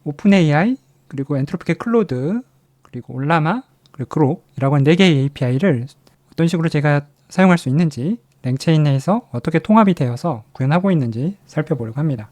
오픈 AI, 그리고 엔트로피의 클로드, 그리고 올라마, 그리고 그록이라고 하는 4개의 API를 어떤 식으로 제가 사용할 수 있는지, 랭체인 내에서 어떻게 통합이 되어서 구현하고 있는지 살펴보려고 합니다.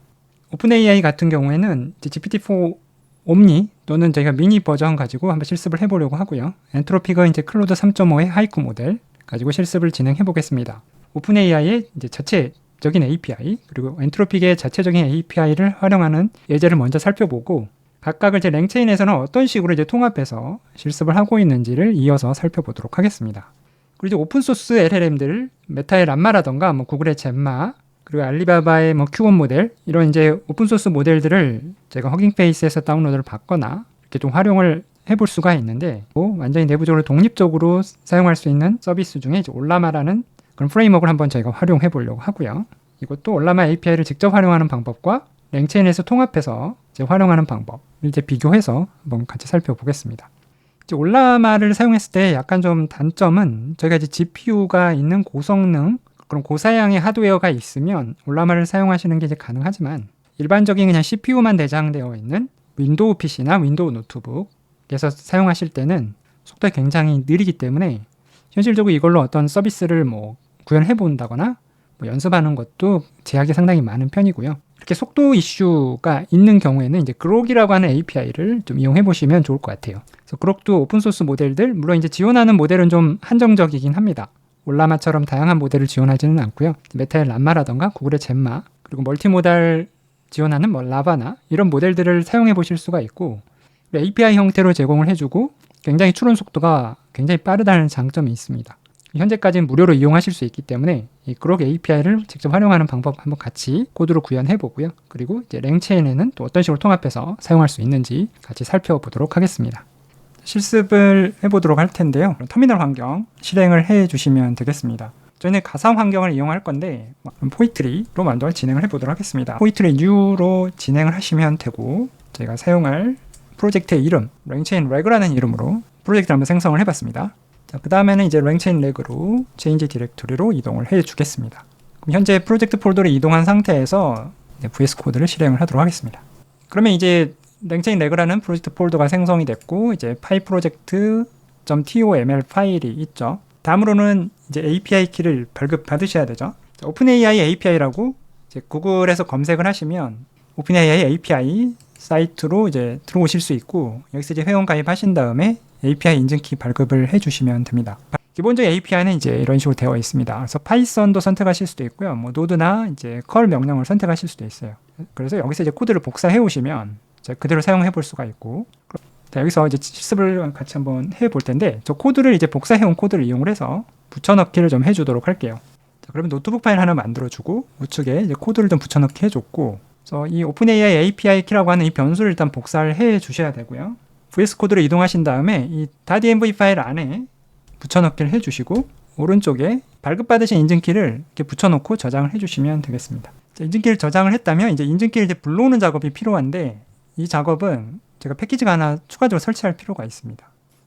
오픈 AI 같은 경우에는 GPT-4 옴니 또는 저희가 미니 버전 가지고 한번 실습을 해보려고 하고요. 엔트로피가 이제 클로드 3.5의 하이쿠 모델 가지고 실습을 진행해 보겠습니다. 오픈 AI의 이제 자체적인 API, 그리고 엔트로픽의 자체적인 API를 활용하는 예제를 먼저 살펴보고, 각각을 이제 랭체인에서는 어떤 식으로 이제 통합해서 실습을 하고 있는지를 이어서 살펴보도록 하겠습니다. 그리고 이제 오픈소스 LLM들, 메타의 람마라던가 구글의 젬마, 그리고 알리바바의 Q1 모델, 이런 이제 오픈소스 모델들을 제가 허깅페이스에서 다운로드를 받거나 이렇게 좀 활용을 해볼 수가 있는데, 완전히 내부적으로 독립적으로 사용할 수 있는 서비스 중에 이제 올라마라는 그런 프레임워크를 한번 저희가 활용해 보려고 하고요. 이것도 올라마 API를 직접 활용하는 방법과 랭체인에서 통합해서 이제 활용하는 방법을 이제 비교해서 한번 같이 살펴보겠습니다. 이제 올라마를 사용했을 때 약간 좀 단점은, 저희가 이제 GPU가 있는 고성능, 그런 고사양의 하드웨어가 있으면 올라마를 사용하시는 게 이제 가능하지만, 일반적인 그냥 CPU만 내장되어 있는 윈도우 PC나 윈도우 노트북에서 사용하실 때는 속도가 굉장히 느리기 때문에 현실적으로 이걸로 어떤 서비스를 구현해 본다거나 연습하는 것도 제약이 상당히 많은 편이고요. 이렇게 속도 이슈가 있는 경우에는 이제 그록이라고 하는 API를 좀 이용해 보시면 좋을 것 같아요. 그래서 그록도 오픈소스 모델들, 물론 이제 지원하는 모델은 좀 한정적이긴 합니다. 올라마처럼 다양한 모델을 지원하지는 않고요. 메타의 람마라던가 구글의 젬마, 그리고 멀티모달 지원하는 라바나 이런 모델들을 사용해 보실 수가 있고, API 형태로 제공을 해주고 굉장히 추론 속도가 굉장히 빠르다는 장점이 있습니다. 현재까지는 무료로 이용하실 수 있기 때문에 이 그록 API를 직접 활용하는 방법 한번 같이 코드로 구현해 보고요. 그리고 이제 랭체인에는 또 어떤 식으로 통합해서 사용할 수 있는지 같이 살펴보도록 하겠습니다. 실습을 해보도록 할 텐데요. 터미널 환경 실행을 해 주시면 되겠습니다. 저희는 가상 환경을 이용할 건데 포이트리로 먼저 진행을 해보도록 하겠습니다. 포이트리 뉴로 진행을 하시면 되고, 제가 사용할 프로젝트의 이름, 랭체인 레그라는 이름으로 프로젝트를 한번 생성을 해봤습니다. 그 다음에는 이제 랭체인 레그로 체인지 디렉토리로 이동을 해 주겠습니다. 그럼 현재 프로젝트 폴더로 이동한 상태에서 VS 코드를 실행을 하도록 하겠습니다. 그러면 이제 랭체인 레그라는 프로젝트 폴더가 생성이 됐고, 이제 pyproject.toml 파일이 있죠. 다음으로는 이제 API 키를 발급 받으셔야 되죠. 오픈AI API라고 이제 구글에서 검색을 하시면 오픈AI API 사이트로 이제 들어오실 수 있고, 여기서 이제 회원 가입하신 다음에 API 인증키 발급을 해주시면 됩니다. 기본적인 API는 이제 이런 식으로 되어 있습니다. 그래서 파이썬도 선택하실 수도 있고요. 노드나 이제 curl 명령을 선택하실 수도 있어요. 그래서 여기서 이제 코드를 복사해 오시면 그대로 사용해 볼 수가 있고, 여기서 이제 실습을 같이 한번 해 볼 텐데, 저 코드를 이제 복사해 온 코드를 이용을 해서 붙여넣기를 좀 해주도록 할게요. 그러면 노트북 파일 하나 만들어주고, 우측에 이제 코드를 좀 붙여넣기 해줬고, 그래서 이 오픈AI API 키라고 하는 이 변수를 일단 복사를 해 주셔야 되고요. VS 코드로 이동하신 다음에 이 .env 파일 안에 붙여넣기를 해주시고, 오른쪽에 발급받으신 인증키를 이렇게 붙여놓고 저장을 해주시면 되겠습니다. 인증키를 저장을 했다면 이제 인증키를 이제 불러오는 작업이 필요한데, 이 작업은 제가 패키지가 하나 추가적으로 설치할 필요가 있습니다.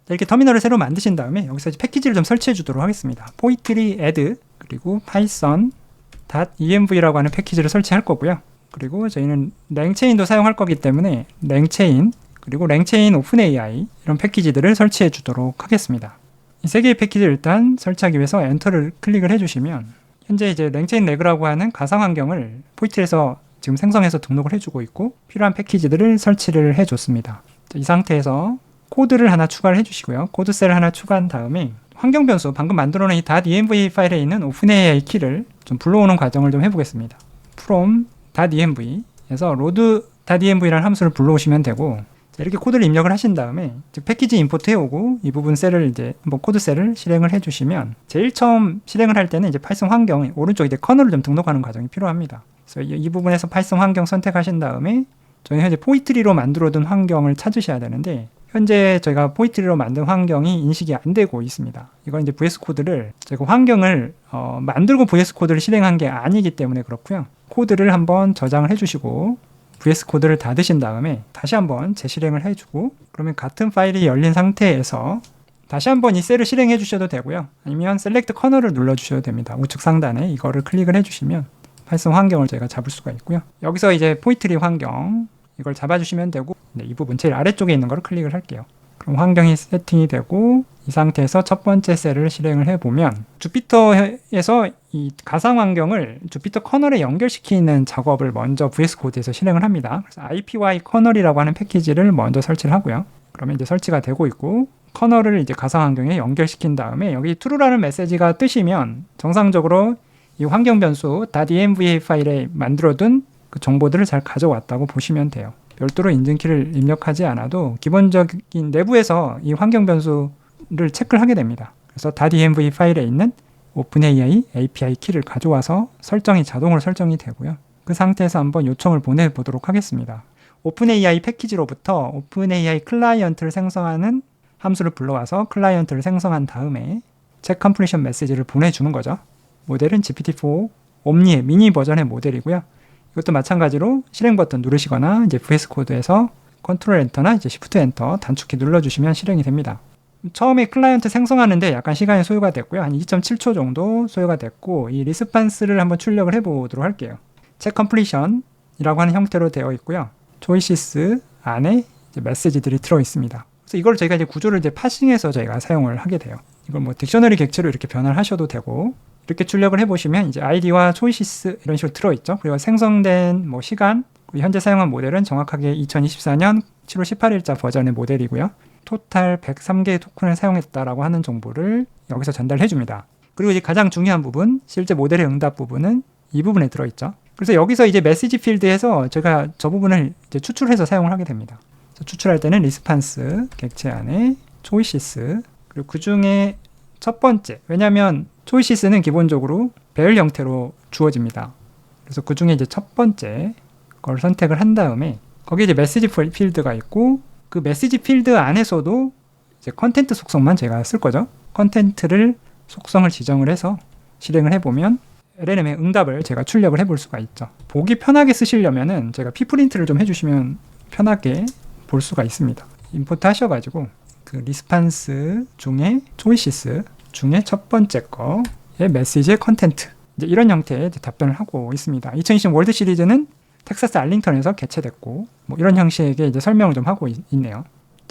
이렇게 터미널을 새로 만드신 다음에 여기서 이제 패키지를 좀 설치해 주도록 하겠습니다. poetry add 그리고 python.env라고 하는 패키지를 설치할 거고요. 그리고 저희는 랭체인도 사용할 거기 때문에 랭체인 그리고 랭체인 오픈AI 이런 패키지들을 설치해 주도록 하겠습니다. 이 세 개의 패키지를 일단 설치하기 위해서 엔터를 클릭을 해주시면 현재 이제 랭체인 레그라고 하는 가상 환경을 포이트리에서 지금 생성해서 등록을 해주고 있고, 필요한 패키지들을 설치를 해줬습니다. 이 상태에서 코드를 하나 추가를 해주시고요. 코드 셀을 하나 추가한 다음에 환경 변수, 방금 만들어놓은 이 .env 파일에 있는 오픈AI 키를 좀 불러오는 과정을 좀 해보겠습니다. from .env에서 load.env라는 함수를 불러오시면 되고, 이렇게 코드를 입력을 하신 다음에 패키지 임포트 해오고, 이 부분 셀을 이제 한번 코드 셀을 실행을 해주시면, 제일 처음 실행을 할 때는 이제 파이썬 환경 오른쪽에 이제 커널을 좀 등록하는 과정이 필요합니다. 그래서 이 부분에서 파이썬 환경 선택하신 다음에 저희는 현재 포이트리로 만들어둔 환경을 찾으셔야 되는데, 현재 저희가 포이트리로 만든 환경이 인식이 안 되고 있습니다. 이건 이제 VS 코드를 제가 환경을 만들고 VS 코드를 실행한 게 아니기 때문에 그렇고요. 코드를 한번 저장을 해주시고 VS 코드를 닫으신 다음에 다시 한번 재실행을 해주고, 그러면 같은 파일이 열린 상태에서 다시 한번 이 셀을 실행해 주셔도 되고요. 아니면 셀렉트 커널을 눌러 주셔도 됩니다. 우측 상단에 이거를 클릭을 해주시면 파이썬 환경을 저희가 잡을 수가 있고요. 여기서 이제 포이트리 환경 이걸 잡아주시면 되고 이 부분 제일 아래쪽에 있는 거를 클릭을 할게요. 그럼 환경이 세팅이 되고 이 상태에서 첫 번째 셀을 실행을 해보면 주피터에서 이 가상 환경을 주피터 커널에 연결시키는 작업을 먼저 VS 코드에서 실행을 합니다. 그래서 IPY 커널이라고 하는 패키지를 먼저 설치를 하고요. 그러면 이제 설치가 되고 있고 커널을 이제 가상 환경에 연결시킨 다음에 여기 true라는 메시지가 뜨시면 정상적으로 이 환경 변수 .env 파일에 만들어둔 그 정보들을 잘 가져왔다고 보시면 돼요. 별도로 인증키를 입력하지 않아도 기본적인 내부에서 이 환경 변수를 체크를 하게 됩니다. 그래서 .env 파일에 있는 OpenAI API 키를 가져와서 설정이 자동으로 설정이 되고요. 그 상태에서 한번 요청을 보내보도록 하겠습니다. OpenAI 패키지로부터 OpenAI 클라이언트를 생성하는 함수를 불러와서 클라이언트를 생성한 다음에 check completion 메시지를 보내주는 거죠. 모델은 GPT-4 옴니의 미니 버전의 모델이고요. 이것도 마찬가지로 실행 버튼 누르시거나 이제 VS 코드에서 컨트롤 엔터나 이제 시프트 엔터 단축키 눌러주시면 실행이 됩니다. 처음에 클라이언트 생성하는데 약간 시간이 소요가 됐고요. 한 2.7초 정도 소요가 됐고 이 리스판스를 한번 출력을 해보도록 할게요. check completion 이라고 하는 형태로 되어 있고요. choices 안에 이제 메시지들이 들어 있습니다. 그래서 이걸 저희가 이제 구조를 이제 파싱해서 저희가 사용을 하게 돼요. 이걸 뭐 딕셔너리 객체로 이렇게 변화를 하셔도 되고 이렇게 출력을 해보시면 이제 id와 choices 이런 식으로 들어있죠. 그리고 생성된 뭐 시간, 현재 사용한 모델은 정확하게 2024년 7월 18일자 버전의 모델이고요. 토탈 103개의 토큰을 사용했다라고 하는 정보를 여기서 전달해 줍니다. 그리고 이제 가장 중요한 부분, 실제 모델의 응답 부분은 이 부분에 들어있죠. 그래서 여기서 이제 메시지 필드에서 제가 저 부분을 이제 추출해서 사용을 하게 됩니다. 추출할 때는 리스판스 객체 안에 choices 그리고 그 중에 첫 번째, 왜냐하면 choices는 기본적으로 배열 형태로 주어집니다. 그래서 그 중에 이제 첫 번째 걸 선택을 한 다음에 거기에 이제 메시지 필드가 있고 그 메시지 필드 안에서도 이제 컨텐트 속성만 제가 쓸 거죠. 컨텐트를 속성을 지정을 해서 실행을 해보면 LLM의 응답을 제가 출력을 해볼 수가 있죠. 보기 편하게 쓰시려면은 제가 pprint를 좀 해주시면 편하게 볼 수가 있습니다. 임포트 하셔가지고 그 리스판스 중에 choices 중에 첫 번째 거의 메시지의 컨텐트 이제 이런 형태의 답변을 하고 있습니다. 2020 월드 시리즈는 텍사스 알링턴에서 개최됐고 뭐 이런 형식의 이제 설명을 좀 하고 있네요.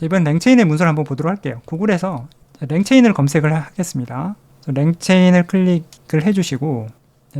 이번 랭체인의 문서를 한번 보도록 할게요. 구글에서 랭체인을 검색을 하겠습니다. 랭체인을 클릭을 해주시고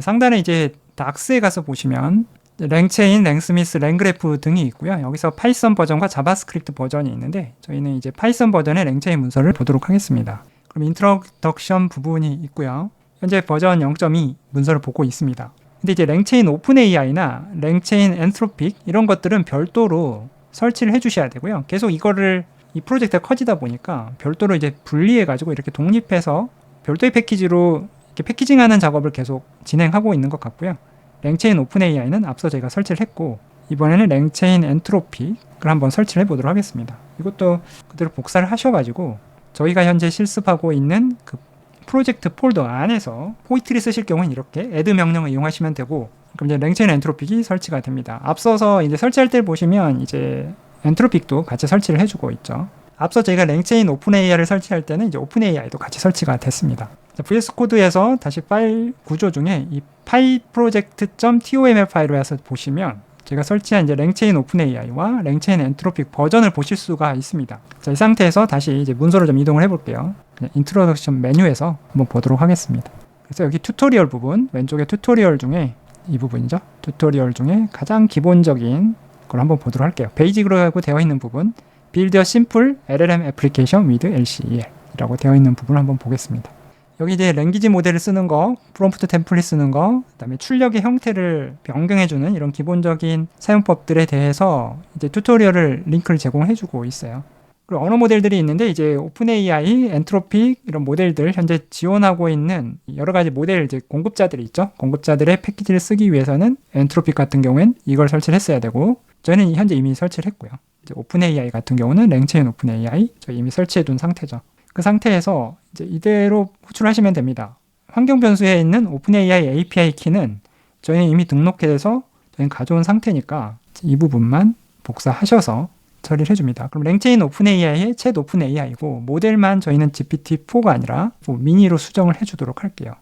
상단에 이제 닥스에 가서 보시면 랭체인, 랭스미스, 랭그래프 등이 있고요. 여기서 파이썬 버전과 자바스크립트 버전이 있는데 저희는 이제 파이썬 버전의 랭체인 문서를 보도록 하겠습니다. 그럼 인트로덕션 부분이 있고요. 현재 버전 0.2 문서를 보고 있습니다. 근데 이제 랭체인 오픈AI나 랭체인 엔트로픽 이런 것들은 별도로 설치를 해주셔야 되고요. 계속 이거를 이 프로젝트가 커지다 보니까 별도로 이제 분리해가지고 이렇게 독립해서 별도의 패키지로 이렇게 패키징하는 작업을 계속 진행하고 있는 것 같고요. 랭체인 오픈AI는 앞서 제가 설치를 했고 이번에는 랭체인 엔트로픽을 한번 설치를 해보도록 하겠습니다. 이것도 그대로 복사를 하셔가지고 저희가 현재 실습하고 있는 그 프로젝트 폴더 안에서 포이트리 쓰실 경우는 이렇게 add 명령을 이용하시면 되고 그럼 이제 랭체인 엔트로픽이 설치가 됩니다. 앞서서 이제 설치할 때 보시면 이제 엔트로픽도 같이 설치를 해주고 있죠. 앞서 저희가 랭체인 오픈AI를 설치할 때는 이제 오픈AI도 같이 설치가 됐습니다. VS 코드에서 다시 파일 구조 중에 이 pyproject.toml 파일을 해서 보시면 제가 설치한 이제 랭체인 오픈AI와 랭체인 엔트로픽 버전을 보실 수가 있습니다. 자, 이 상태에서 다시 이제 문서로 좀 이동을 해볼게요. 인트로덕션 메뉴에서 한번 보도록 하겠습니다. 그래서 여기 튜토리얼 부분, 왼쪽에 튜토리얼 중에 이 부분이죠. 튜토리얼 중에 가장 기본적인 걸 한번 보도록 할게요. 베이직으로 되어 있는 부분, Build a Simple LLM Application with LCL 이라고 되어 있는 부분을 한번 보겠습니다. 여기 이제 랭귀지 모델을 쓰는 거, 프롬프트 템플릿 쓰는 거, 그다음에 출력의 형태를 변경해주는 이런 기본적인 사용법들에 대해서 이제 튜토리얼을 링크를 제공해주고 있어요. 그리고 언어 모델들이 있는데 이제 오픈AI, 엔트로픽 이런 모델들 현재 지원하고 있는 여러 가지 모델 이제 공급자들이 있죠. 공급자들의 패키지를 쓰기 위해서는 엔트로픽 같은 경우엔 이걸 설치를 했어야 되고 저희는 현재 이미 설치를 했고요. 이제 오픈AI 같은 경우는 랭체인 오픈AI 저희 이미 설치해둔 상태죠. 그 상태에서 이제 이대로 호출하시면 됩니다. 환경 변수에 있는 오픈AI API 키는 저희는 이미 등록해서 저희는 가져온 상태니까 이 부분만 복사하셔서 처리를 해줍니다. 그럼 랭체인 오픈AI의 챗 오픈AI고 모델만 저희는 GPT-4가 아니라 미니로 수정을 해주도록 할게요.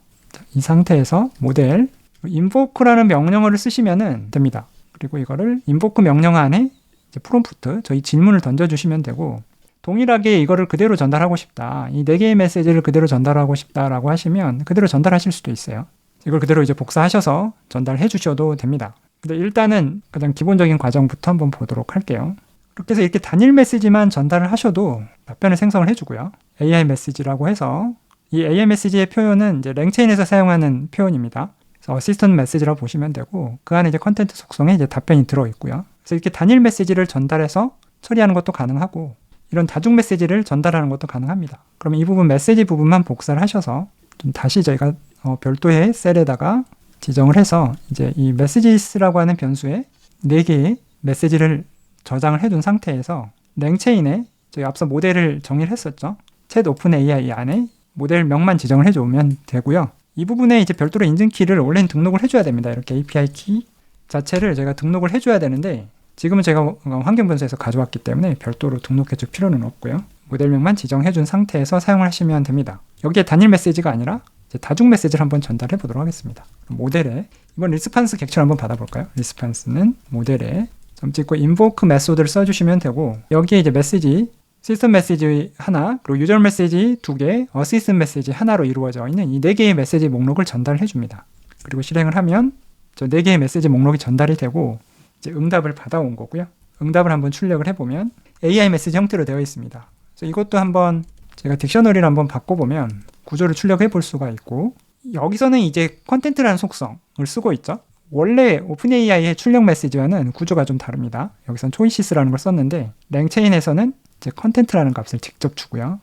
이 상태에서 모델 invoke라는 명령어를 쓰시면 됩니다. 그리고 이거를 invoke 명령 안에 이제 프롬프트, 저희 질문을 던져주시면 되고, 동일하게 이거를 그대로 전달하고 싶다, 이 4개의 메시지를 그대로 전달하고 싶다라고 하시면 그대로 전달하실 수도 있어요. 이걸 그대로 이제 복사하셔서 전달해 주셔도 됩니다. 근데 일단은 가장 기본적인 과정부터 한번 보도록 할게요. 그렇게 해서 이렇게 단일 메시지만 전달을 하셔도 답변을 생성을 해주고요. AI 메시지라고 해서 이 AI 메시지의 표현은 이제 랭체인에서 사용하는 표현입니다. 그래서 어시스턴트 메시지라고 보시면 되고, 그 안에 이제 컨텐트 속성에 이제 답변이 들어있고요. 그래서 이렇게 단일 메시지를 전달해서 처리하는 것도 가능하고, 이런 다중 메시지를 전달하는 것도 가능합니다. 그러면 이 부분 메시지 부분만 복사를 하셔서 좀 다시 저희가 별도의 셀에다가 지정을 해서 이제 이 messages라고 하는 변수에 4개의 메시지를 저장을 해둔 상태에서 랭체인에 저희 앞서 모델을 정의를 했었죠. 챗 오픈 AI 안에 모델명만 지정을 해주면 되고요. 이 부분에 이제 별도로 인증키를 원래는 등록을 해줘야 됩니다. 이렇게 API 키 자체를 제가 등록을 해줘야 되는데, 지금은 제가 환경 변수에서 가져왔기 때문에 별도로 등록해 줄 필요는 없고요. 모델명만 지정해 준 상태에서 사용을 하시면 됩니다. 여기에 단일 메시지가 아니라 이제 다중 메시지를 한번 전달해 보도록 하겠습니다. 모델에 이번 리스판스 객체를 한번 받아볼까요? 리스판스는 모델에 점 찍고 invoke 메소드를 써주시면 되고, 여기에 이제 메시지 시스템 메시지 하나, 그리고 유저 메시지 2개, 어시스턴트 메시지 하나로 이루어져 있는 이 4개의 메시지 목록을 전달해 줍니다. 그리고 실행을 하면 저 4개의 메시지 목록이 전달이 되고 이제 응답을 받아온 거고요. 응답을 한번 출력을 해보면 AI 메시지 형태로 되어 있습니다. 그래서 이것도 한번 제가 딕셔너리를 한번 바꿔보면 구조를 출력해 볼 수가 있고, 여기서는 이제 컨텐트라는 속성을 쓰고 있죠. 원래 오픈AI의 출력 메시지와는 구조가 좀 다릅니다. 여기선 초이시스라는 걸 썼는데, 랭체인에서는 이제 컨텐트라는 값을 직접 주고요.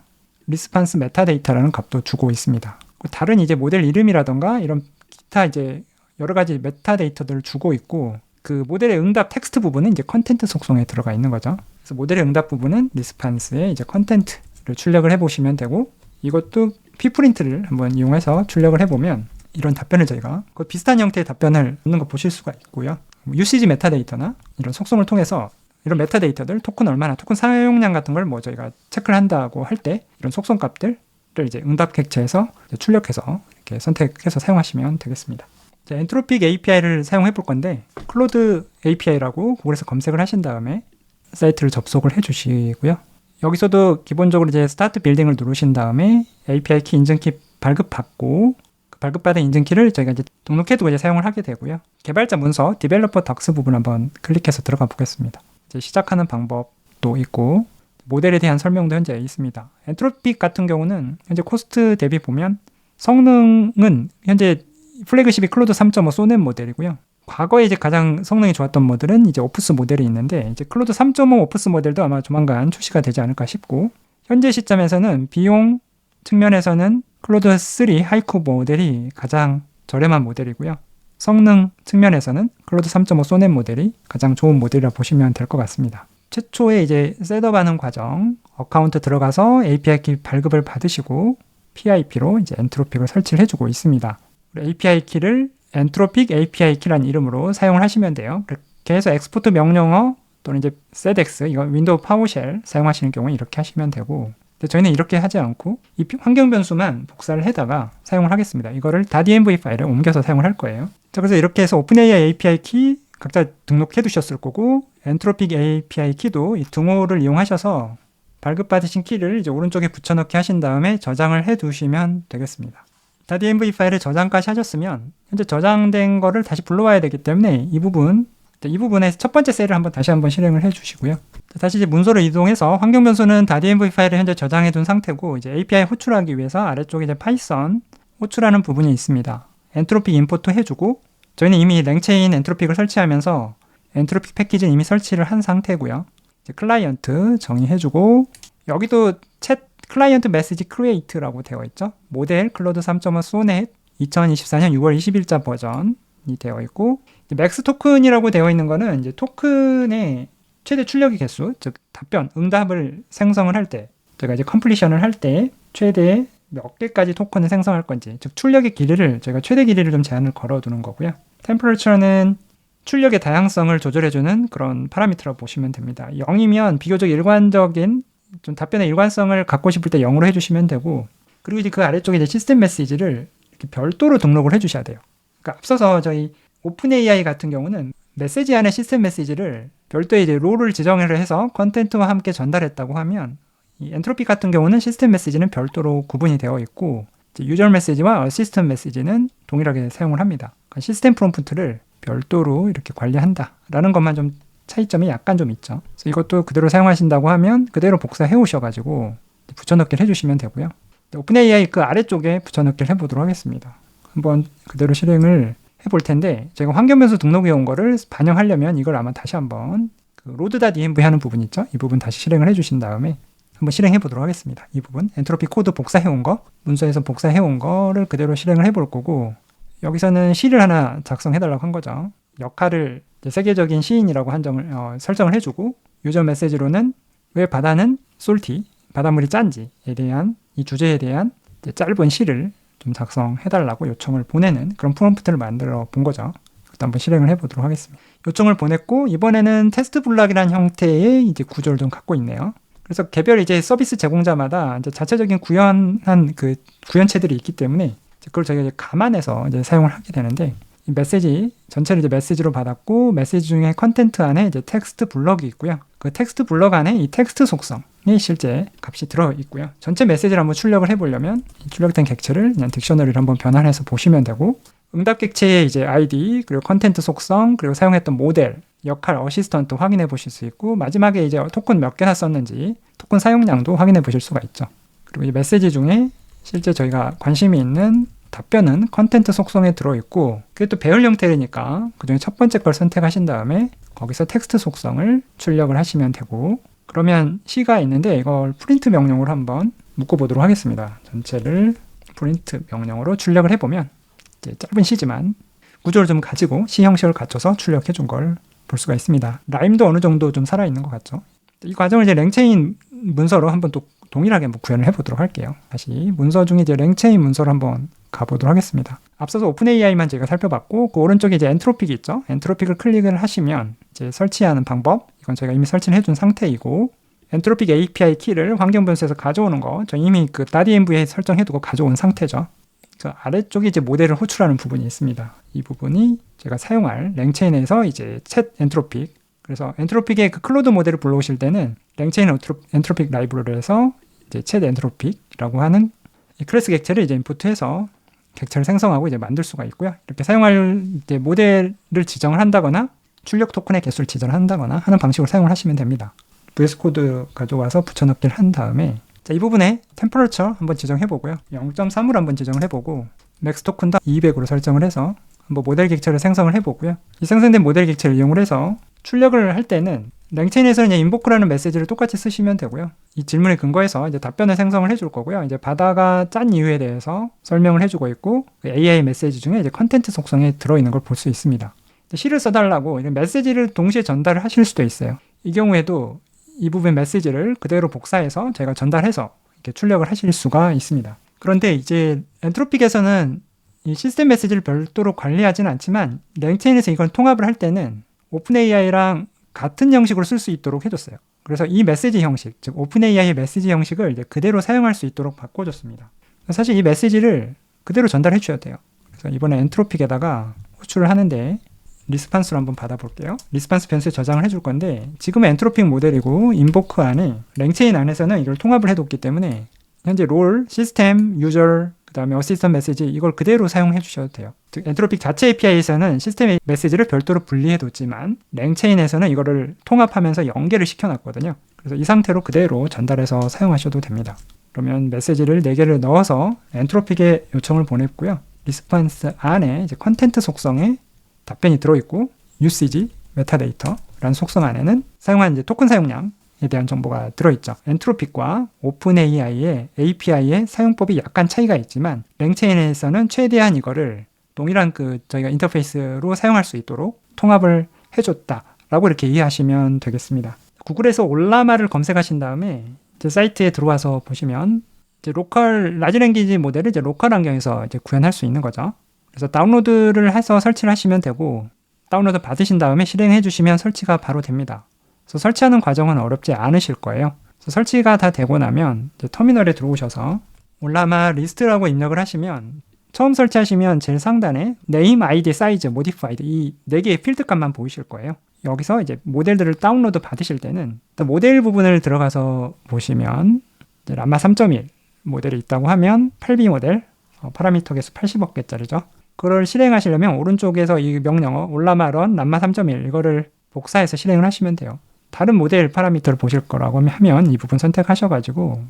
리스판스 메타데이터라는 값도 주고 있습니다. 다른 이제 모델 이름이라던가 이런 기타 이제 여러 가지 메타데이터들을 주고 있고, 그 모델의 응답 텍스트 부분은 이제 컨텐트 속성에 들어가 있는 거죠. 그래서 모델의 응답 부분은 리스판스에 이제 컨텐트를 출력을 해보시면 되고, 이것도 pprint를 한번 이용해서 출력을 해보면 이런 답변을 저희가 비슷한 형태의 답변을 얻는 거 보실 수가 있고요. 유시지 메타데이터나 이런 속성을 통해서 이런 메타데이터들, 토큰 얼마나, 토큰 사용량 같은 걸 뭐 저희가 체크를 한다고 할 때 이런 속성 값들을 이제 응답 객체에서 이제 출력해서 이렇게 선택해서 사용하시면 되겠습니다. 엔트로픽 API를 사용해 볼 건데, 클로드 API라고 구글에서 검색을 하신 다음에 사이트를 접속을 해 주시고요. 여기서도 기본적으로 이제 스타트 빌딩을 누르신 다음에 API 키 인증키 발급받고, 그 발급받은 인증키를 저희가 이제 등록해두고 이제 사용을 하게 되고요. 개발자 문서, 디벨로퍼 덕스 부분 한번 클릭해서 들어가 보겠습니다. 이제 시작하는 방법도 있고, 모델에 대한 설명도 현재 있습니다. 엔트로픽 같은 경우는 현재 코스트 대비 보면 성능은 현재 플래그십이 클로드 3.5 소넷 모델이고요. 과거에 이제 가장 성능이 좋았던 모델은 이제 오프스 모델이 있는데, 이제 클로드 3.5 오프스 모델도 아마 조만간 출시가 되지 않을까 싶고, 현재 시점에서는 비용 측면에서는 클로드 3 하이쿠 모델이 가장 저렴한 모델이고요. 성능 측면에서는 클로드 3.5 소넷 모델이 가장 좋은 모델이라 보시면 될 것 같습니다. 최초에 이제 셋업하는 과정, 어카운트 들어가서 API 키 발급을 받으시고 PIP로 이제 엔트로픽을 설치를 해주고 있습니다. API 키를 엔트로픽 API 키라는 이름으로 사용을 하시면 돼요. 그렇게 해서 엑스포트 명령어 또는 이제 sedex, 이거 윈도우 파워쉘 사용하시는 경우에 이렇게 하시면 되고, 근데 저희는 이렇게 하지 않고 이 환경 변수만 복사를 해다가 사용을 하겠습니다. 이거를 .env 파일에 옮겨서 사용을 할 거예요. 자, 그래서 이렇게 해서 오픈AI API 키 각자 등록해 두셨을 거고, 엔트로픽 API 키도 이 등호를 이용하셔서 발급받으신 키를 이제 오른쪽에 붙여넣기 하신 다음에 저장을 해 두시면 되겠습니다. .env 파일을 저장까지 하셨으면 현재 저장된 거를 다시 불러와야 되기 때문에 이 부분에 첫 번째 셀을 다시 한번 실행을 해 주시고요. 다시 이제 문서로 이동해서 환경 변수는 .env 파일을 현재 저장해 둔 상태고, 이제 API 호출하기 위해서 아래쪽에 이제 파이썬 호출하는 부분이 있습니다. 엔트로픽 임포트 해주고, 저희는 이미 랭체인 엔트로픽을 설치하면서 엔트로픽 패키지는 이미 설치를 한 상태고요. 이제 클라이언트 정의해주고, 여기도 챗 클라이언트 메시지 크리에이트라고 되어 있죠. 모델 클로드 3.5 소넷 2024년 6월 20일자 버전이 되어 있고, 맥스 토큰이라고 되어 있는 거는 이제 토큰의 최대 출력의 개수, 즉 답변, 응답을 생성을 할 때, 제가 이제 컴플리션을 할 때 최대 몇 개까지 토큰을 생성할 건지, 즉 출력의 길이를 저희가 최대 길이를 좀 제한을 걸어두는 거고요. 템퍼러처는 출력의 다양성을 조절해주는 그런 파라미터라고 보시면 됩니다. 0이면 비교적 일관적인 좀 답변의 일관성을 갖고 싶을 때 0으로 해주시면 되고, 그리고 이제 그 아래쪽에 이제 시스템 메시지를 이렇게 별도로 등록을 해주셔야 돼요. 그러니까 앞서서 저희 오픈AI 같은 경우는 메시지 안에 시스템 메시지를 별도의 이제 롤을 지정을 해서 컨텐츠와 함께 전달했다고 하면 이 엔트로픽 같은 경우는 시스템 메시지는 별도로 구분이 되어 있고 유저 메시지와 어시스턴트 메시지는 동일하게 사용을 합니다. 그러니까 시스템 프롬프트를 별도로 이렇게 관리한다 라는 것만 좀 차이점이 약간 좀 있죠. 그래서 이것도 그대로 사용하신다고 하면 그대로 복사해 오셔가지고 붙여넣기를 해주시면 되고요. 오픈AI 그 아래쪽에 붙여넣기를 해보도록 하겠습니다. 한번 그대로 실행을 해볼 텐데 제가 환경 변수 등록해 온 거를 반영하려면 이걸 아마 다시 한번 그 load.env 하는 부분 있죠? 이 부분 다시 실행을 해주신 다음에 한번 실행해 보도록 하겠습니다. 이 부분 엔트로피 코드 복사해 온 거, 문서에서 복사해 온 거를 그대로 실행을 해볼 거고 여기서는 C를 하나 작성해 달라고 한 거죠. 역할을 세계적인 시인이라고 설정을 해주고 유저 메시지로는 왜 바다는 salty, 바닷물이 짠지에 대한 이 주제에 대한 짧은 시를 좀 작성해 달라고 요청을 보내는 그런 프롬프트를 만들어 본 거죠. 일단 한번 실행을 해 보도록 하겠습니다. 요청을 보냈고 이번에는 테스트 블럭이라는 형태의 이제 구조를 좀 갖고 있네요. 그래서 개별 이제 서비스 제공자마다 이제 자체적인 구현한 그 구현체들이 있기 때문에 그걸 저희가 이제 감안해서 이제 사용을 하게 되는데 이 메시지 전체를 이제 메시지로 받았고 메시지 중에 컨텐트 안에 이제 텍스트 블럭이 있고요. 그 텍스트 블럭 안에 이 텍스트 속성이 실제 값이 들어 있고요. 전체 메시지를 한번 출력을 해보려면 이 출력된 객체를 그냥 딕셔너리를 한번 변환해서 보시면 되고 응답 객체의 이제 ID 그리고 컨텐트 속성 그리고 사용했던 모델 역할 어시스턴트 확인해 보실 수 있고 마지막에 이제 토큰 몇 개나 썼는지 토큰 사용량도 확인해 보실 수가 있죠. 그리고 이 메시지 중에 실제 저희가 관심이 있는 답변은 컨텐트 속성에 들어있고 그게 또 배열 형태니까 그중에 첫 번째 걸 선택하신 다음에 거기서 텍스트 속성을 출력을 하시면 되고 그러면 C가 있는데 이걸 프린트 명령으로 한번 묶어보도록 하겠습니다. 전체를 프린트 명령으로 출력을 해보면 이제 짧은 C지만 구조를 좀 가지고 C 형식을 갖춰서 출력해 준 걸 볼 수가 있습니다. 라임도 어느 정도 좀 살아있는 것 같죠. 이 과정을 이제 랭체인 문서로 한번 또 동일하게 구현을 해보도록 할게요. 다시 문서 중에 이제 랭체인 문서로 한번 가보도록 하겠습니다. 앞서서 오픈AI만 제가 살펴봤고 그 오른쪽에 이제 엔트로픽이 있죠. 엔트로픽을 클릭을 하시면 이제 설치하는 방법 이건 제가 이미 설치를 해준 상태이고 엔트로픽 API 키를 환경 변수에서 가져오는 거 저 이미 그 .env에 설정해두고 가져온 상태죠. 그 아래쪽에 이제 모델을 호출하는 부분이 있습니다. 이 부분이 제가 사용할 랭체인에서 이제 챗 엔트로픽 그래서 엔트로픽의 그 클로드 모델을 불러오실 때는 랭체인 엔트로픽 라이브러리에서 이제 챗 엔트로픽이라고 하는 이 클래스 객체를 이제 인풋해서 객체를 생성하고 이제 만들 수가 있고요. 이렇게 사용할 이제 모델을 지정을 한다거나 출력 토큰의 개수를 지정을 한다거나 하는 방식으로 사용을 하시면 됩니다. VS 코드 가져와서 붙여넣기를 한 다음에 자, 이 부분에 템퍼러처 한번 지정해 보고요. 0.3으로 한번 지정을 해보고 맥스 토큰도 200으로 설정을 해서 한번 모델 객체를 생성을 해보고요. 이 생성된 모델 객체를 이용을 해서 출력을 할 때는 랭체인에서는 인보크라는 메시지를 똑같이 쓰시면 되고요. 이 질문에 근거해서 이제 답변을 생성을 해줄 거고요. 이제 바다가 짠 이유에 대해서 설명을 해주고 있고 AI 메시지 중에 이제 컨텐트 속성에 들어있는 걸 볼 수 있습니다. C를 써달라고 이런 메시지를 동시에 전달을 하실 수도 있어요. 이 경우에도 이 부분 메시지를 그대로 복사해서 제가 전달해서 이렇게 출력을 하실 수가 있습니다. 그런데 이제 엔트로픽에서는 이 시스템 메시지를 별도로 관리하지는 않지만 랭체인에서 이걸 통합을 할 때는 오픈AI랑 같은 형식으로 쓸 수 있도록 해줬어요. 그래서 이 메시지 형식, 즉 오픈AI의 메시지 형식을 이제 그대로 사용할 수 있도록 바꿔줬습니다. 사실 이 메시지를 그대로 전달해 주셔야 돼요. 그래서 이번에 엔트로픽에다가 호출을 하는데 리스판스로 한번 받아볼게요. 리스판스 변수에 저장을 해줄 건데 지금은 엔트로픽 모델이고 인보크 안에 랭체인 안에서는 이걸 통합을 해뒀기 때문에 현재 롤, 시스템, 유저, 그 다음에 어시스턴트 메시지 이걸 그대로 사용해 주셔도 돼요. 즉 엔트로픽 자체 API에서는 시스템 메시지를 별도로 분리해뒀지만 랭체인에서는 이거를 통합하면서 연계를 시켜놨거든요. 그래서 이 상태로 그대로 전달해서 사용하셔도 됩니다. 그러면 메시지를 4개를 넣어서 엔트로픽에 요청을 보냈고요. 리스판스 안에 이제 컨텐트 속성에 답변이 들어있고 usage, 메타데이터라는 속성 안에는 사용한 이제 토큰 사용량에 대한 정보가 들어있죠. 엔트로픽과 오픈AI의 API의 사용법이 약간 차이가 있지만 랭체인에서는 최대한 이거를 동일한 저희가 인터페이스로 사용할 수 있도록 통합을 해줬다라고 이렇게 이해하시면 되겠습니다. 구글에서 올라마를 검색하신 다음에 이제 사이트에 들어와서 보시면 이제 로컬 라지 랭귀지 모델을 이제 로컬 환경에서 이제 구현할 수 있는 거죠. 그래서 다운로드를 해서 설치를 하시면 되고 다운로드 받으신 다음에 실행해 주시면 설치가 바로 됩니다. 그래서 설치하는 과정은 어렵지 않으실 거예요. 그래서 설치가 다 되고 나면 이제 터미널에 들어오셔서 올라마 리스트라고 입력을 하시면 처음 설치하시면 제일 상단에 name, id, size, modified 이 4개의 필드 값만 보이실 거예요. 여기서 이제 모델들을 다운로드 받으실 때는 모델 부분을 들어가서 보시면 람마 3.1 모델이 있다고 하면 8B 모델 파라미터 개수 80억 개짜리죠. 그걸 실행하시려면 오른쪽에서 이 명령어 올라마 런 람마 3.1 이거를 복사해서 실행을 하시면 돼요. 다른 모델 파라미터를 보실 거라고 하면 이 부분 선택하셔가지고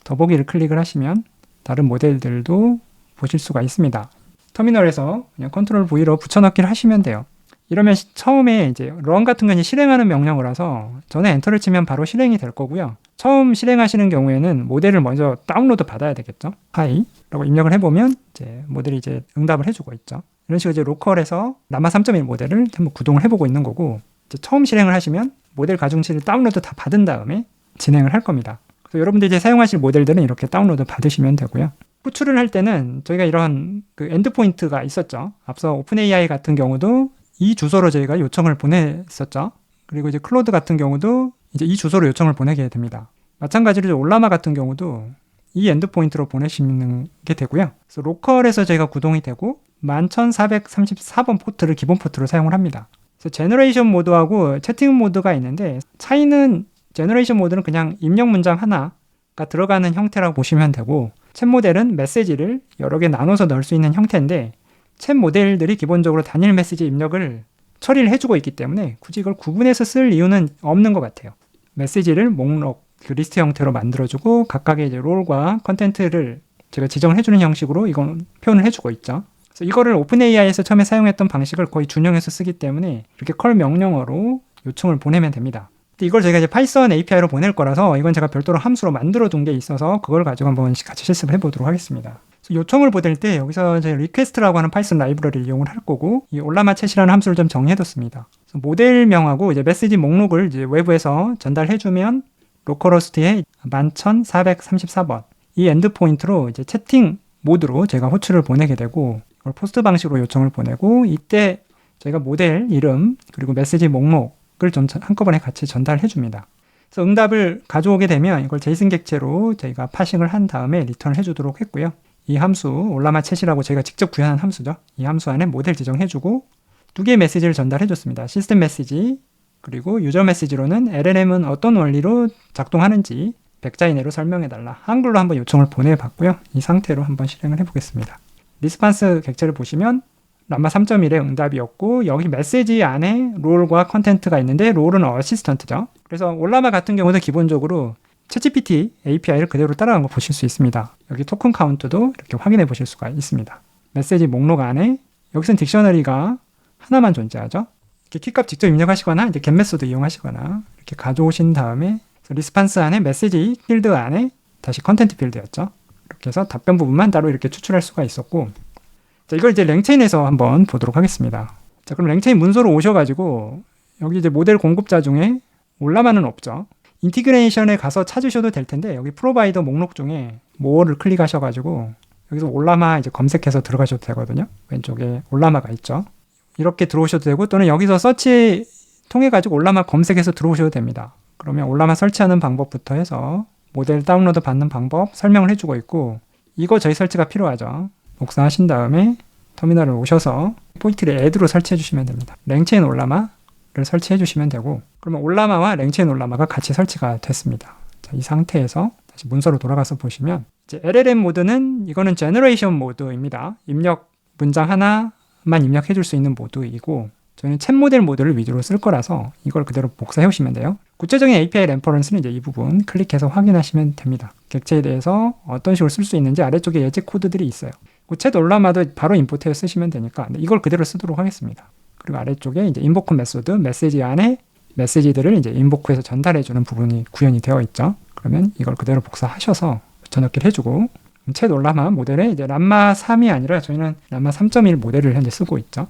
더보기를 클릭을 하시면 다른 모델들도 보실 수가 있습니다. 터미널에서 그냥 컨트롤 V로 붙여넣기를 하시면 돼요. 이러면 처음에 이제 run 같은 건 실행하는 명령어라서 전에 엔터를 치면 바로 실행이 될 거고요. 처음 실행하시는 경우에는 모델을 먼저 다운로드 받아야 되겠죠. hi라고 입력을 해보면 이제 모델이 이제 응답을 해주고 있죠. 이런 식으로 이제 로컬에서 람마 3.1 모델을 한번 구동을 해보고 있는 거고, 이제 처음 실행을 하시면 모델 가중치를 다운로드 다 받은 다음에 진행을 할 겁니다. 그래서 여러분들이 이제 사용하실 모델들은 이렇게 다운로드 받으시면 되고요. 호출을 할 때는 저희가 이런 그 엔드포인트가 있었죠. 앞서 오픈AI 같은 경우도 이 주소로 저희가 요청을 보냈었죠. 그리고 이제 클로드 같은 경우도 이제 이 주소로 요청을 보내게 됩니다. 마찬가지로 올라마 같은 경우도 이 엔드포인트로 보내시는 게 되고요. 그래서 로컬에서 저희가 구동이 되고 11434번 포트를 기본 포트로 사용을 합니다. 그래서 제너레이션 모드하고 채팅 모드가 있는데 차이는 제너레이션 모드는 그냥 입력 문장 하나가 들어가는 형태라고 보시면 되고, 챗 모델은 메시지를 여러 개 나눠서 넣을 수 있는 형태인데 챗 모델들이 기본적으로 단일 메시지 입력을 처리를 해주고 있기 때문에 굳이 이걸 구분해서 쓸 이유는 없는 것 같아요. 메시지를 목록, 그 리스트 형태로 만들어주고 각각의 이제 롤과 컨텐트를 제가 지정을 해주는 형식으로 이건 표현을 해주고 있죠. 그래서 이거를 오픈AI에서 처음에 사용했던 방식을 거의 준용해서 쓰기 때문에 이렇게 컬 명령어로 요청을 보내면 됩니다. 이걸 저희가 이제 파이썬 API로 보낼 거라서 이건 제가 별도로 함수로 만들어 둔 게 있어서 그걸 가지고 한번 같이 실습을 해보도록 하겠습니다. 요청을 보낼 때 여기서 이제 리퀘스트라고 하는 파이썬 라이브러리를 이용을 할 거고, 이 올라마 챗이라는 함수를 좀 정의해뒀습니다. 모델명하고 이제 메시지 목록을 이제 외부에서 전달해주면 로컬호스트에 11434번 이 엔드포인트로 이제 채팅 모드로 제가 호출을 보내게 되고, 이걸 포스트 방식으로 요청을 보내고, 이때 저희가 모델 이름 그리고 메시지 목록을 좀 한꺼번에 같이 전달해 줍니다. 그래서 응답을 가져오게 되면 이걸 제이슨 객체로 저희가 파싱을 한 다음에 리턴을 해주도록 했고요. 이 함수 올라마 챗이라고 저희가 직접 구현한 함수죠. 이 함수 안에 모델 지정해주고 2개의 메시지를 전달해줬습니다. 시스템 메시지 그리고 유저 메시지로는 LLM은 어떤 원리로 작동하는지 100자 이내로 설명해달라. 한글로 한번 요청을 보내봤고요. 이 상태로 한번 실행을 해보겠습니다. 리스판스 객체를 보시면 람마 3.1의 응답이었고, 여기 메시지 안에 롤과 컨텐트가 있는데 롤은 어시스턴트죠. 그래서 올라마 같은 경우도 기본적으로 챗GPT API를 그대로 따라간 거 보실 수 있습니다. 여기 토큰 카운트도 이렇게 확인해 보실 수가 있습니다. 메시지 목록 안에 여기서는 딕셔너리가 하나만 존재하죠. 이렇게 키값 직접 입력하시거나 이제 겟 메소드 이용하시거나 이렇게 가져오신 다음에 리스판스 안에 메시지 필드 안에 다시 컨텐트 필드였죠. 이렇게 해서 답변 부분만 따로 이렇게 추출할 수가 있었고, 자, 이걸 이제 랭체인에서 한번 보도록 하겠습니다. 자, 그럼 랭체인 문서로 오셔가지고 여기 이제 모델 공급자 중에 올라마는 없죠. 인티그레이션에 가서 찾으셔도 될 텐데 여기 프로바이더 목록 중에 more를 클릭하셔가지고 여기서 올라마 이제 검색해서 들어가셔도 되거든요. 왼쪽에 올라마가 있죠. 이렇게 들어오셔도 되고, 또는 여기서 서치 통해가지고 올라마 검색해서 들어오셔도 됩니다. 그러면 올라마 설치하는 방법부터 해서 모델 다운로드 받는 방법 설명을 해주고 있고, 이거 저희 설치가 필요하죠. 복사하신 다음에 터미널을 오셔서 포인트를 add로 설치해 주시면 됩니다. 랭체인 올라마를 설치해 주시면 되고, 그러면 올라마와 랭체인 올라마가 같이 설치가 됐습니다. 자, 이 상태에서 다시 문서로 돌아가서 보시면 이제 LLM 모드는 이거는 제너레이션 모드입니다. 입력 문장 하나만 입력해 줄 수 있는 모드이고, 저희는 챗 모델 모드를 위주로 쓸 거라서 이걸 그대로 복사해 오시면 돼요. 구체적인 API 램퍼런스는 이제 이 부분 클릭해서 확인하시면 됩니다. 객체에 대해서 어떤 식으로 쓸 수 있는지 아래쪽에 예제 코드들이 있어요. 챗 올라마도 바로 임포트해 쓰시면 되니까 이걸 그대로 쓰도록 하겠습니다. 그리고 아래쪽에 이제 인보크 메소드, 메시지 안에 메시지들을 이제 인보크해서 전달해주는 부분이 구현이 되어 있죠. 그러면 이걸 그대로 복사하셔서 붙여넣기를 해주고, 챗 올라마 모델에 이제 람마 3이 아니라 저희는 람마 3.1 모델을 현재 쓰고 있죠.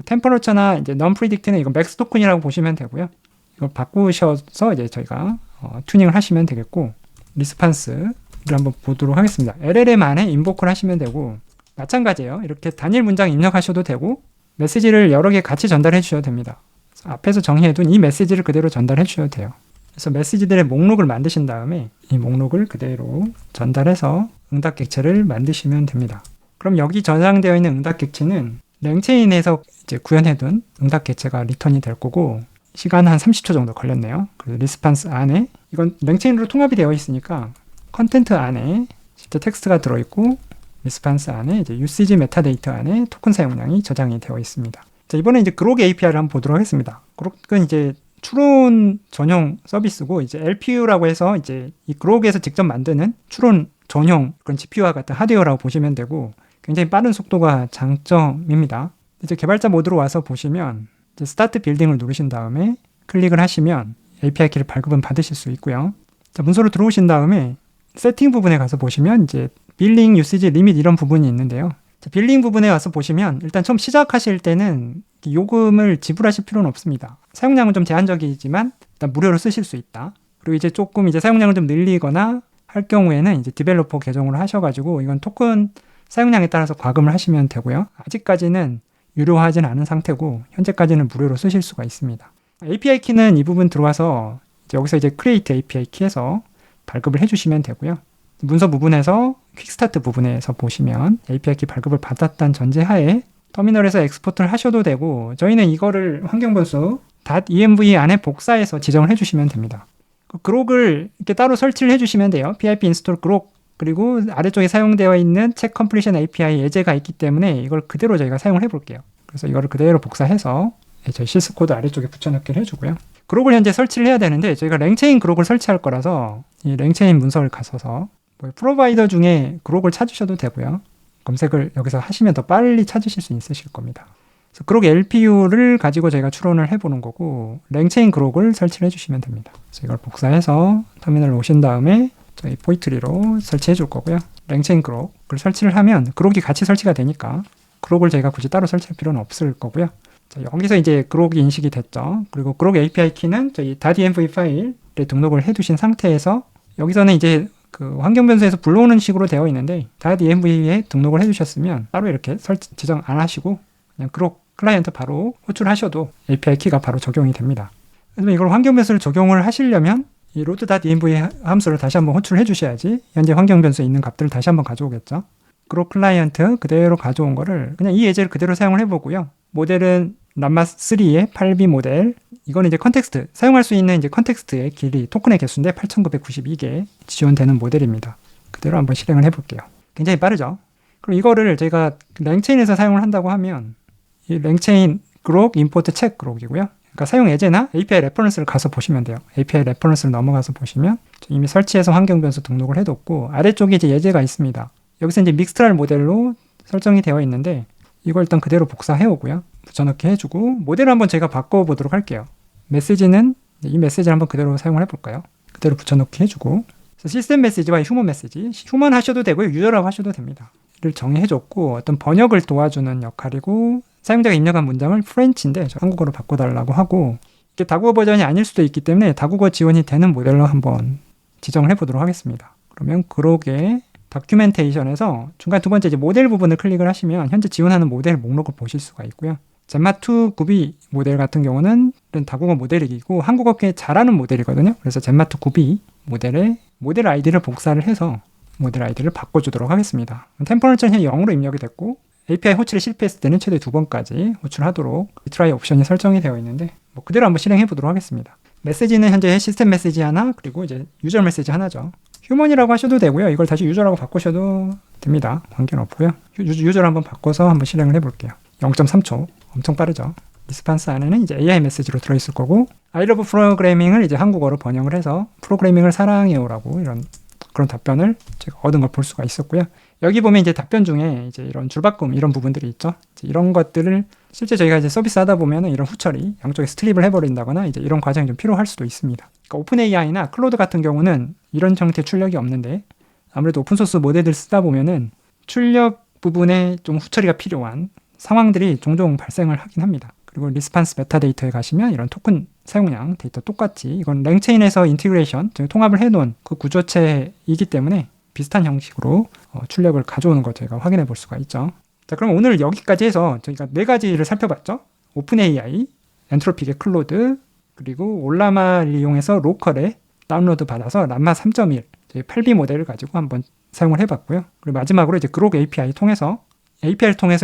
템퍼러처나 이제 non-predict는 이거 맥스 토큰이라고 보시면 되고요. 이걸 바꾸셔서 이제 저희가 튜닝을 하시면 되겠고, 리스판스를 한번 보도록 하겠습니다. LLM 안에 인보크를 하시면 되고, 마찬가지예요. 이렇게 단일 문장 입력하셔도 되고 메시지를 여러 개 같이 전달해 주셔도 됩니다. 앞에서 정의해둔 이 메시지를 그대로 전달해 주셔도 돼요. 그래서 메시지들의 목록을 만드신 다음에 이 목록을 그대로 전달해서 응답 객체를 만드시면 됩니다. 그럼 여기 저장되어 있는 응답 객체는 랭체인에서 이제 구현해둔 응답 객체가 리턴이 될 거고, 시간 한 30초 정도 걸렸네요. 그래서 리스판스 안에, 이건 랭체인으로 통합이 되어 있으니까 컨텐트 안에 실제 텍스트가 들어있고, 리스판스 안에 이제 UCG 메타데이터 안에 토큰 사용량이 저장이 되어 있습니다. 자, 이번에 이제 그록 API를 한번 보도록 하겠습니다. 그록은 이제 추론 전용 서비스고, 이제 LPU라고 해서 이제 이 그록에서 직접 만드는 추론 전용 그런 GPU와 같은 하드웨어라고 보시면 되고, 굉장히 빠른 속도가 장점입니다. 이제 개발자 모드로 와서 보시면 이제 스타트 빌딩을 누르신 다음에 클릭을 하시면 API 키를 발급은 받으실 수 있고요. 자, 문서로 들어오신 다음에 세팅 부분에 가서 보시면 이제 빌링 유시지 리밋 이런 부분이 있는데요. 자, 빌링 부분에 와서 보시면 일단 처음 시작하실 때는 요금을 지불하실 필요는 없습니다. 사용량은 좀 제한적이지만 일단 무료로 쓰실 수 있다. 그리고 이제 조금 이제 사용량을 좀 늘리거나 할 경우에는 이제 디벨로퍼 계정으로 하셔가지고 이건 토큰 사용량에 따라서 과금을 하시면 되고요. 아직까지는 유료화하진 않은 상태고 현재까지는 무료로 쓰실 수가 있습니다. API 키는 이 부분 들어와서 이제 여기서 이제 Create API 키에서 발급을 해주시면 되고요. 문서 부분에서 퀵스타트 부분에서 보시면 API 키 발급을 받았다는 전제하에 터미널에서 엑스포트를 하셔도 되고, 저희는 이거를 환경변수 .env 안에 복사해서 지정을 해주시면 됩니다. 그록을 이렇게 따로 설치를 해주시면 돼요. pip install 그록, 그리고 아래쪽에 사용되어 있는 check completion API 예제가 있기 때문에 이걸 그대로 저희가 사용을 해볼게요. 그래서 이거를 그대로 복사해서 저희 CS 코드 아래쪽에 붙여넣기를 해주고요. 그록을 현재 설치를 해야 되는데 저희가 랭체인 그록을 설치할 거라서 이 랭체인 문서를 가셔서 프로바이더 중에 그록을 찾으셔도 되고요. 검색을 여기서 하시면 더 빨리 찾으실 수 있으실 겁니다. 그래서 그록 LPU를 가지고 저희가 추론을 해보는 거고, 랭체인 그록을 설치를 해주시면 됩니다. 그래서 이걸 복사해서 터미널 오신 다음에 저희 포이트리로 설치해 줄 거고요. 랭체인 그록을 설치를 하면 그록이 같이 설치가 되니까 그록을 저희가 굳이 따로 설치할 필요는 없을 거고요. 자, 여기서 이제 그록이 인식이 됐죠. 그리고 그록 API 키는 저희 .env 파일에 등록을 해두신 상태에서 여기서는 이제 그 환경 변수에서 불러오는 식으로 되어 있는데 .env에 등록을 해주셨으면 따로 이렇게 지정 안 하시고 그냥 그록 클라이언트 바로 호출하셔도 API 키가 바로 적용이 됩니다. 그래서 이걸 환경 변수를 적용을 하시려면 이 load.env 함수를 다시 한번 호출해 주셔야지 현재 환경 변수에 있는 값들을 다시 한번 가져오겠죠. 그록 클라이언트 그대로 가져온 거를 그냥 이 예제를 그대로 사용을 해보고요. 모델은 람마3의 8B 모델, 이거는 이제 컨텍스트, 사용할 수 있는 이제 컨텍스트의 길이, 토큰의 개수인데 8992개 지원되는 모델입니다. 그대로 한번 실행을 해볼게요. 굉장히 빠르죠? 그럼 이거를 저희가 랭체인에서 사용을 한다고 하면 이 랭체인 그록, 임포트 체크 그록이고요. 그러니까 사용 예제나 API 레퍼런스를 가서 보시면 돼요. API 레퍼런스를 넘어가서 보시면 이미 설치해서 환경 변수 등록을 해뒀고 아래쪽에 이제 예제가 있습니다. 여기서 이제 믹스트랄 모델로 설정이 되어 있는데 이걸 일단 그대로 복사해 오고요. 붙여넣기 해주고 모델을 한번 제가 바꿔보도록 할게요. 메시지는 이 메시지를 한번 그대로 사용을 해볼까요? 그대로 붙여넣기 해주고 시스템 메시지와 휴먼 메시지, 휴먼 하셔도 되고요. 유저라고 하셔도 됩니다. 를 정의해줬고 어떤 번역을 도와주는 역할이고 사용자가 입력한 문장을 프렌치인데 한국어로 바꿔달라고 하고 이게 다국어 버전이 아닐 수도 있기 때문에 다국어 지원이 되는 모델로 한번 지정을 해보도록 하겠습니다. 그러면 그록의 다큐멘테이션에서 중간 두 번째 이제 모델 부분을 클릭을 하시면 현재 지원하는 모델 목록을 보실 수가 있고요. 젠마2 구비 모델 같은 경우는 다국어 모델이고 한국어계 잘하는 모델이거든요. 그래서 젠마2 구비 모델의 모델 아이디를 복사를 해서 모델 아이디를 바꿔주도록 하겠습니다. 템퍼러처는 0으로 입력이 됐고 API 호출이 실패했을 때는 최대 2번까지 호출하도록 리트라이 옵션이 설정이 되어 있는데 그대로 한번 실행해 보도록 하겠습니다. 메시지는 현재 시스템 메시지 하나 그리고 이제 유저 메시지 하나죠. 휴먼이라고 하셔도 되고요. 이걸 다시 유저라고 바꾸셔도 됩니다. 관계는 없고요. 유저를 한번 바꿔서 한번 실행을 해볼게요. 0.3초 엄청 빠르죠. 리스판스 안에는 이제 AI 메시지로 들어있을 거고 I love 프로그래밍을 이제 한국어로 번역을 해서 프로그래밍을 사랑해요라고 이런 그런 답변을 제가 얻은 걸 볼 수가 있었고요. 여기 보면 이제 답변 중에 이제 이런 줄바꿈 이런 부분들이 있죠. 이런 것들을 실제 저희가 이제 서비스 하다 보면은 이런 후처리 양쪽에 스트립을 해버린다거나 이제 이런 과정이 좀 필요할 수도 있습니다. 그러니까 오픈 AI나 클로드 같은 경우는 이런 형태의 출력이 없는데 아무래도 오픈소스 모델들 쓰다 보면은 출력 부분에 좀 후처리가 필요한 상황들이 종종 발생을 하긴 합니다. 그리고 리스판스 메타데이터에 가시면 이런 토큰 사용량 데이터 똑같이 이건 랭체인에서 인티그레이션, 통합을 해놓은 그 구조체이기 때문에 비슷한 형식으로 출력을 가져오는 걸 저희가 확인해 볼 수가 있죠. 자, 그럼 오늘 여기까지 해서 저희가 4가지를 살펴봤죠. 오픈 AI, 엔트로픽의 클로드, 그리고 올라마를 이용해서 로컬에 다운로드 받아서 람마 3.1 저희 8B 모델을 가지고 한번 사용을 해봤고요. 그리고 마지막으로 이제 그록 API를 통해서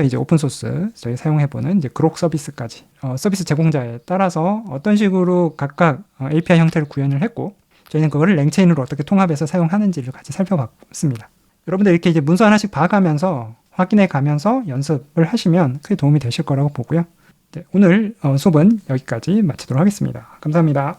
이제 오픈소스 저희 사용해보는 이제 그록 서비스까지 서비스 제공자에 따라서 어떤 식으로 각각 API 형태를 구현을 했고 저희는 그거를 랭체인으로 어떻게 통합해서 사용하는지를 같이 살펴봤습니다. 여러분들 이렇게 이제 문서 하나씩 봐가면서 확인해 가면서 연습을 하시면 크게 도움이 되실 거라고 보고요. 네, 오늘 수업은 여기까지 마치도록 하겠습니다. 감사합니다.